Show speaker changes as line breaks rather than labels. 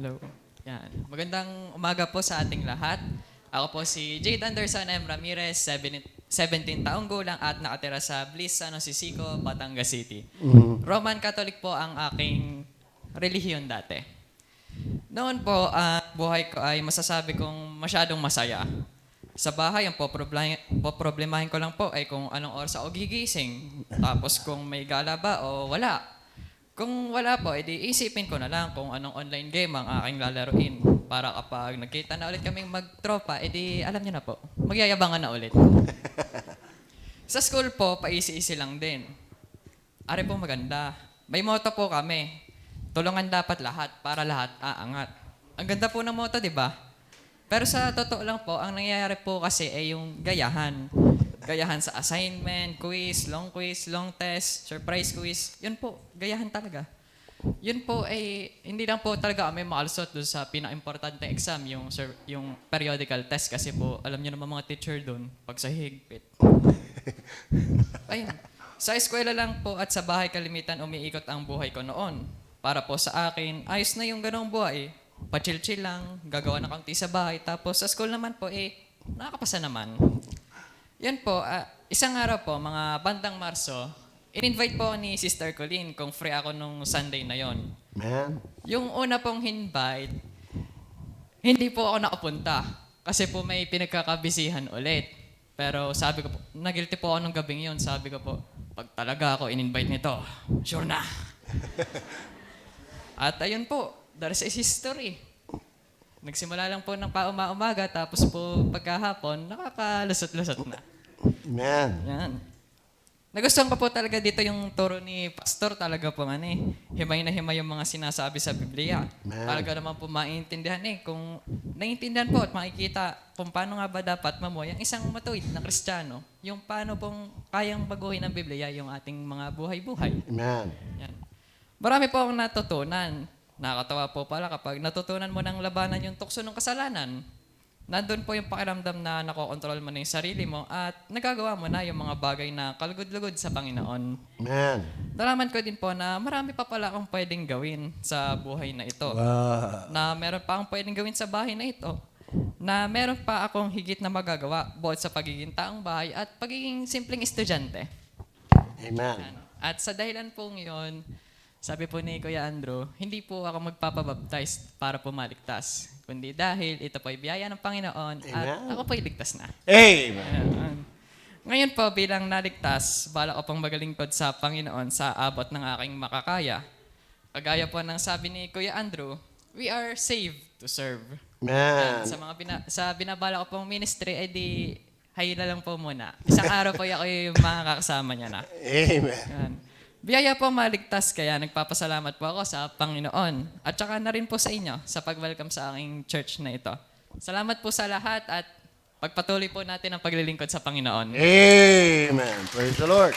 Hello. Yan. Magandang umaga po sa ating lahat. Ako po si Jade Anderson M. Ramirez, 17 taong gulang at nakatira sa Bliss, San Jose Sico, Batangas City. Roman Catholic po ang aking relihiyon dati. Noon po, buhay ko ay masasabi kong masyadong masaya. Sa bahay, ang poproblemahin ko lang po ay kung anong oras ako gigising. Tapos kung may gala ba o wala. Kung wala po, edi isipin ko na lang kung anong online game ang aking lalaruin. Para kapag nagkita na ulit kaming magtropa, edi alam niyo na po, magyayabangan na ulit. Sa school po, paisi-isi lang din. Are po maganda. May motto po kami. Tulungan dapat lahat para lahat aangat. Ang ganda po ng motto, di ba? Pero sa totoo lang po, ang nangyayari po kasi ay yung gayahan. Gayahan sa assignment, quiz, long test, surprise quiz. Yun po, gayahan talaga. Yun po ay, hindi lang po talaga kami makalusot doon sa pinaka-importante exam, yung periodical test. Kasi po, alam niyo naman mga teacher doon, pag sa higpit. Ayun. Sa eskwela lang po at sa bahay kalimitan umiikot ang buhay ko noon. Para po sa akin, ayos na yung ganong buhay. Pa-chill-chill lang, gagawa na kaunti sa bahay. Tapos sa school naman po, nakakapasa naman. Yan po, isang araw po, mga bandang Marso, in-invite po ni Sister Colleen kung free ako nung Sunday na yon.
Man.
Yung una pong invite, hindi po ako nakapunta. Kasi po may pinagkakabisihan ulit. Pero sabi ko po, nagilty po ako nung gabing yon. Sabi ko po, pag talaga ako in-invite nito, sure na. At ayun po, the rest is history. Nagsimula lang po ng umaga, tapos po pagkahapon, nakakalusot-lusot na.
Man.
Yan. Nagustuhan ko po talaga dito yung turo ni Pastor. Talaga po himay na himay yung mga sinasabi sa Biblia.
Man.
Talaga naman po maintindihan kung naiintindihan po at makikita kung paano nga ba dapat mamuhay ang isang matuwid na Kristiyano. Yung paano pong kayang baguhin ng Biblia yung ating mga buhay-buhay.
Man.
Yan. Marami po akong natutunan. Nakakatawa po pala kapag natutunan mo ng labanan yung tukso ng kasalanan. Nandun po yung pakiramdam na nakokontrol mo na yung sarili mo at nagagawa mo na yung mga bagay na kalugod-lugod sa Panginoon.
Man.
Nalaman ko din po na marami pa pala akong pwedeng gawin sa buhay na ito.
Wow.
Na meron pa akong pwedeng gawin sa bahay na ito. Na meron pa akong higit na magagawa bukod sa pagiging taong bahay at pagiging simpleng estudyante.
Amen.
At sa dahilan pong yun, sabi po ni Kuya Andrew, hindi po ako magpapabaptize para pumaligtas. Kundi dahil ito po ay biyaya ng Panginoon at ako po ay ligtas na.
Amen.
Ayan. Ngayon po bilang naligtas, balak ko pong magalingkod sa Panginoon sa abot ng aking makakaya. Kagaya po ng sabi ni Kuya Andrew, we are saved to serve.
Man.
Ayan, sa binabalak ko pong ministry, di hayla lang po muna. Isang araw po ako yung makakasama niya na.
Amen.
Ayan. Biyaya po maligtas, kaya nagpapasalamat po ako sa Panginoon. At saka na rin po sa inyo sa pag-welcome sa aking church na ito. Salamat po sa lahat at pagpatuloy po natin ang paglilingkod sa Panginoon.
Amen. Praise the Lord.